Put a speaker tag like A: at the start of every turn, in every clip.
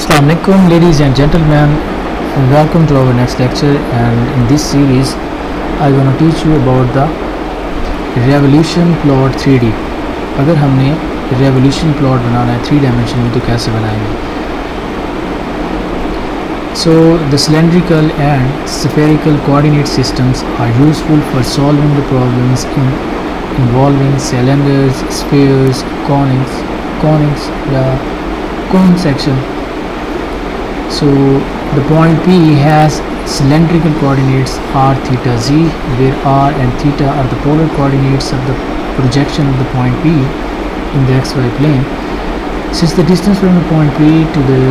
A: Assalamu alaikum, ladies and gentlemen, and welcome to our next lecture. And in this series I'm going to teach you about the revolution plot 3D. अगर हमने revolution plot बनाना है 3 dimension में तो कैसे बनाएंगे? So the cylindrical and spherical coordinate systems are useful for solving the problems involving cylinders, spheres, conics या cone section. So the point P has cylindrical coordinates r, theta, z, where r and theta are the polar coordinates of the projection of the point P in the xy plane. Since the distance from the point P to the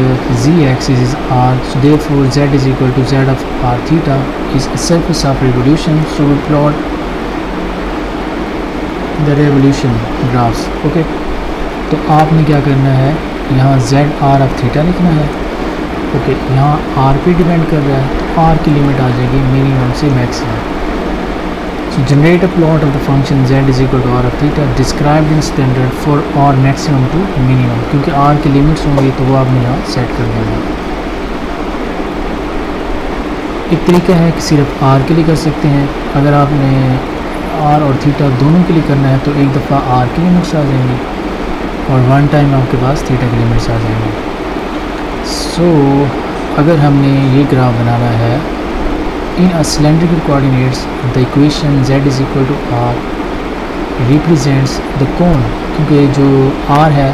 A: z-axis is r, so therefore z is equal to z of r theta is a surface of revolution. So we plot the revolution graphs. Okay, तो आपने क्या करना है, यहाँ z r of theta लिखना है. Okay यहाँ r पे डिपेंड कर रहा है, तो r की लिमिट आ जाएगी मिनिमम से maximum. So generate a plot of the function z is equal to r of theta described in standard for r maximum to minimum, क्योंकि r की लिमिट्स होंगी तो वो आपने यहाँ सेट कर देना. एक तरीका है कि सिर्फ r के लिए कर सकते हैं. अगर आपने r और थीटा दोनों के लिए करना है तो एक दफ़ा r की लिमिट्स आ जाएंगी और वन टाइम आपके पास थीटा की लिमिट्स आ जाएंगी. सो अगर हमने ये ग्राफ बनाना है in a cylindrical coordinates, the equation z is equal to r represents the cone, क्योंकि जो r है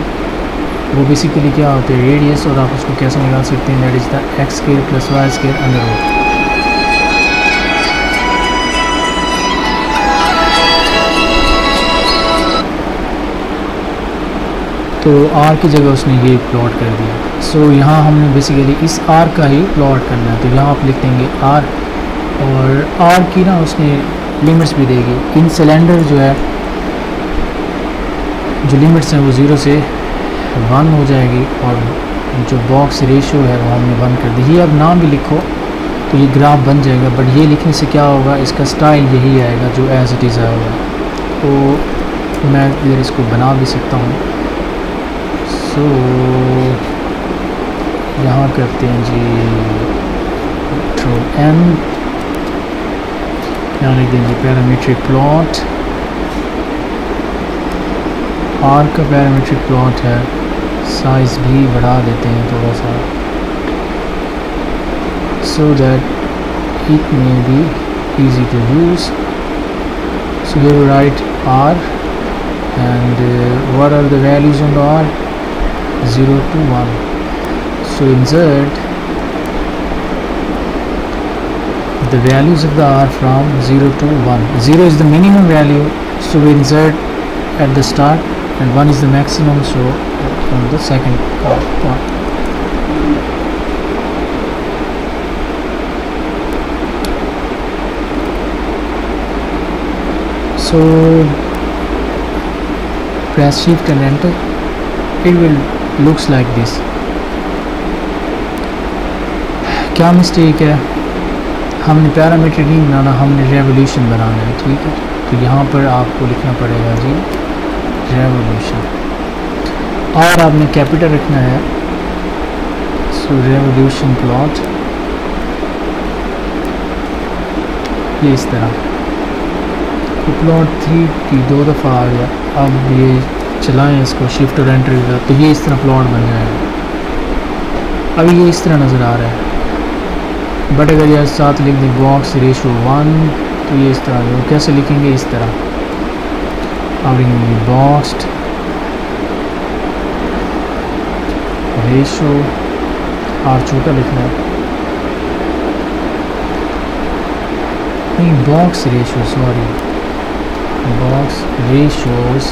A: वो बेसिकली क्या होता है, रेडियस, और आप उसको कैसे निकाल सकते हैं, that is the x square plus y square under root. तो r की जगह उसने ये प्लॉट कर दिया. सो यहाँ हमने बेसिकली इस r का ही प्लॉट करना है, तो यहाँ आप लिख देंगे r, और r की ना उसने लिमिट्स भी देगी. इन सिलेंडर जो है, जो लिमिट्स हैं वो 0 से 1 हो जाएगी, और जो बॉक्स रेशियो है वो हमने 1 कर दी. ये अब नाम भी लिखो तो ये ग्राफ बन जाएगा, बट ये लिखने से क्या होगा, इसका स्टाइल यही आएगा जो एज इट इज़ आएगा. तो मैं इधर इसको बना भी सकता हूँ. सो यहाँ करते हैं जी कंट्रोल n, यहाँ लिख देंगे पैरामीट्रिक प्लॉट. r का पैरामीट्रिक प्लॉट है, साइज भी बढ़ा देते हैं थोड़ा सा, so that it may be easy to use. So here we write r, and what are the values on the r? 0 to 1. So insert the values of the r from 0 to 1. 0 is the minimum value, so we insert at the start, and 1 is the maximum, so on the second part. So press shift and enter. It will looks like this. क्या mistake है, हमने parameter नहीं बनाना, हमने revolution बनाना है. ठीक है, तो यहाँ पर आपको लिखना पड़ेगा जी रेवोल्यूशन, और आपने कैपिटल रखना है. सो रेवोल्यूशन प्लॉट ये इस तरह, तो प्लॉट 3 2 दफ़ा आ गया. अब ये चलाएं इसको शिफ्ट और एंटर का, तो ये इस तरह प्लॉट बन जाएगा. अभी ये इस तरह नज़र आ रहा है, बट अगर यार साथ लिख दें बॉक्स रेशो 1, तो ये इस तरह, वो कैसे लिखेंगे, इस तरह अब लिखेंगे बॉक्स रेशो, और छोटा लिखना है, नहीं box ratio, sorry box ratios,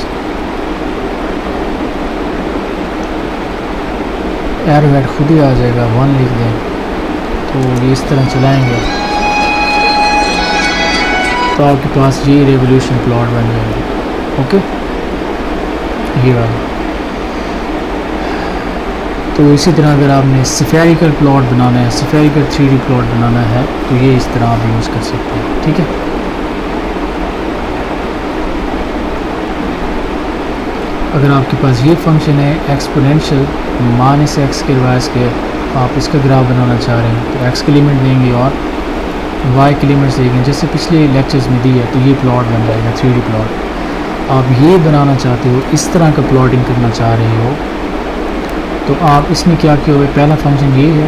A: add खुद ही आ जाएगा, 1 लिख दें. तो ये इस तरह चलाएंगे तो आपके पास ये रेवोल्यूशन प्लॉट बन जाएगा. ओके, ये वाला. तो इसी तरह अगर आपने स्फेरिकल प्लॉट बनाना है, स्फेरिकल 3D प्लॉट बनाना है, तो ये इस तरह आप यूज़ कर सकते हैं. ठीक है, अगर आपके पास ये फंक्शन है exponential minus x square y square, आप इसका ग्राफ बनाना चाह रहे हैं तो एक्स की लिमिट देंगे और वाई की लिमिट्स देंगे, जैसे पिछले लेक्चर्स में दी है। तो ये प्लॉट बन जाएगा 3D प्लॉट। आप ये बनाना चाहते हो, इस तरह का प्लॉटिंग करना चाह रहे हो, तो आप इसमें क्या किया हुआ है, पहला फंक्शन ये है,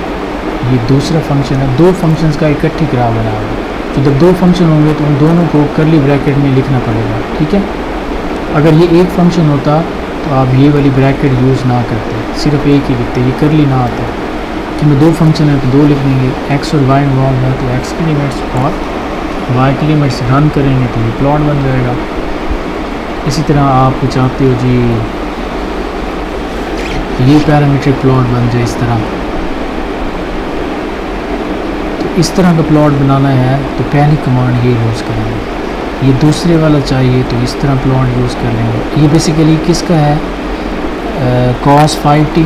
A: ये दूसरा फंक्शन है, दो फंक्शंस का इकट्ठी ग्राफ बना हुआ है। तो जब दो फंक्शन होंगे तो उन दोनों को करली ब्रैकेट में लिखना पड़ेगा, ठीक है। अगर ये एक फंक्शन होता तो आप ये वाली ब्रैकेट यूज़ ना करते, सिर्फ एक ही लिखते, ये करली ना आता। क्योंकि दो फंक्शन है तो दो लिख देंगे, एक्स और वाई इन्वॉल्व है तो एक्स की लिमिट्स और वाई की लिमिट्स रन करेंगे तो ये प्लॉट बन जाएगा। इसी तरह आप चाहते हो जी ये पैरामीट्रिक प्लॉट बन जाए इस तरह, तो इस तरह का प्लॉट बनाना है तो पहली कमांड ये यूज़ करेंगे। ये दूसरे वाला चाहिए तो इस तरह प्लॉट यूज़ कर लेंगे। ये बेसिकली किसका है, cos 5t,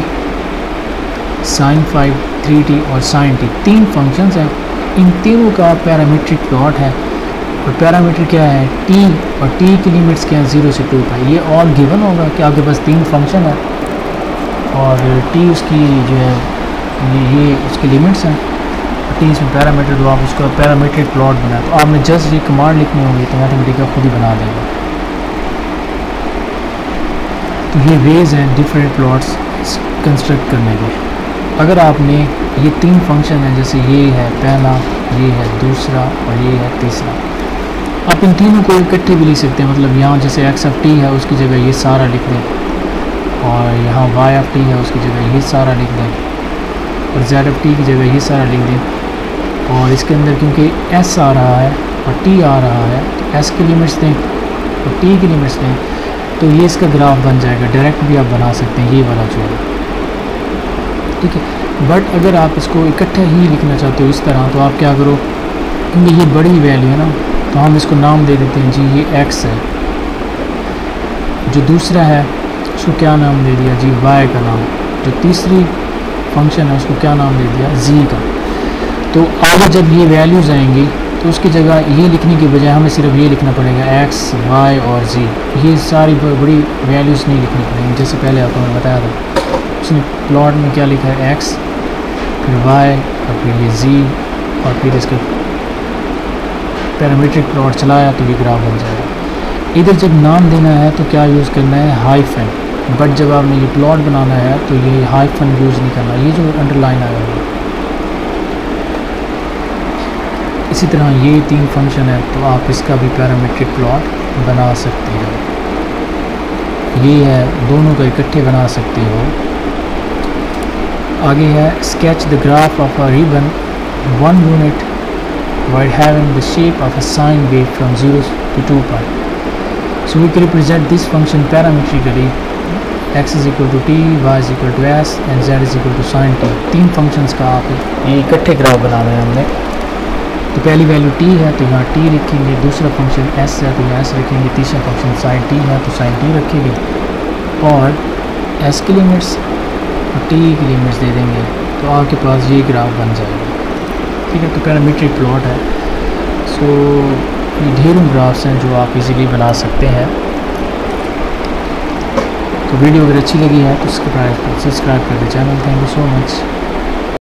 A: sin 5 3t और sin t, तीन फंक्शंस हैं। इन तीनों का पैरामीट्रिक प्लॉट है और पैरामीटर क्या है, t, और t की लिमिट्स क्या है 0 से 2 का। ये ऑल गिवन होगा कि आपके पास तीन फंक्शन है और t उसकी जो है ये उसकी लिमिट्स हैं, t इसमें पैरामीटर, तो आप उसका पैरामीट्रिक प्लॉट बनाए। तो आपने जस्ट ये कमांड लिखनी होगी तो मैथमेटिका खुद ही बना देगा। तो ये वेज हैं डिफरेंट प्लॉट्स कंस्ट्रक्ट करने के। अगर आपने ये तीन फंक्शन हैं, जैसे ये है पहला, ये है दूसरा और ये है तीसरा, आप इन तीनों को इकट्ठे भी लिख सकते हैं। मतलब यहाँ जैसे एक्स ऑफ टी है उसकी जगह ये सारा लिख दें, और यहाँ वाई ऑफ टी है उसकी जगह ये सारा लिख दें, और जेड ऑफ टी की जगह ये सारा लिख दें। और इसके अंदर क्योंकि एस आ रहा है और टी आ रहा है तो एस की लिमिट्स दें और टी की लिमिट्स दें, तो ये इसका ग्राफ बन जाएगा। डायरेक्ट भी आप बना सकते हैं ये वाला जो है, ठीक है। बट अगर आप इसको इकट्ठा ही लिखना चाहते हो इस तरह, तो आप क्या करो, क्योंकि ये बड़ी वैल्यू है ना, तो हम इसको नाम दे देते हैं जी ये एक्स है। जो दूसरा है उसको क्या नाम दे दिया जी वाई का नाम। जो तीसरी फंक्शन है उसको क्या नाम दे दिया जी का। तो आगे जब ये वैल्यूज़ आएंगी तो उसकी जगह ये लिखने की बजाय हमें सिर्फ ये लिखना पड़ेगा एक्स वाई और जी। ये सारी बड़ी वैल्यूज़ नहीं लिखनी पड़ेंगी, जैसे पहले आपको मैंने बताया था। उसने प्लॉट में क्या लिखा है, एक्स, फिर वाई और फिर ये जी, और फिर इसका पैरामीट्रिक प्लॉट चलाया तो ये ग्राफ बन जाएगा। इधर जब नाम देना है तो क्या यूज़ करना है, हाइफन। बट जब आपने ये प्लॉट बनाना है तो ये हाइफन यूज़ नहीं करना, ये जो अंडरलाइन आया हुआ। इसी तरह ये तीन फंक्शन है तो आप इसका भी पैरामीट्रिक प्लॉट बना सकते हो। ये है, दोनों का इकट्ठे बना सकते हो। आगे है sketch the graph of a ribbon 1 unit while having the shape of a sine wave from 0 to 2 pi. So we can represent this function parametrically. X is equal to t, y is equal to s and z is equal to sin t। तीन functions का आप ये इकट्ठे graph बनाना है हमने। तो पहली वैल्यू t है तो यहाँ t लिखेंगे, दूसरा फंक्शन s है तो यहाँ s रखेंगे, तीसरा फंक्शन sin t है तो sin t रखेंगे, और s की लिमिट्स और t की लिमिट्स दे देंगे तो आपके पास ये ग्राफ बन जाएगा, ठीक है। तो पैरामीट्रिक प्लॉट है। सो ये ढेरों ग्राफ्स हैं जो आप इजीली बना सकते हैं। तो वीडियो अगर अच्छी लगी है तो सब्सक्राइब कर दे channel. Thank you so much.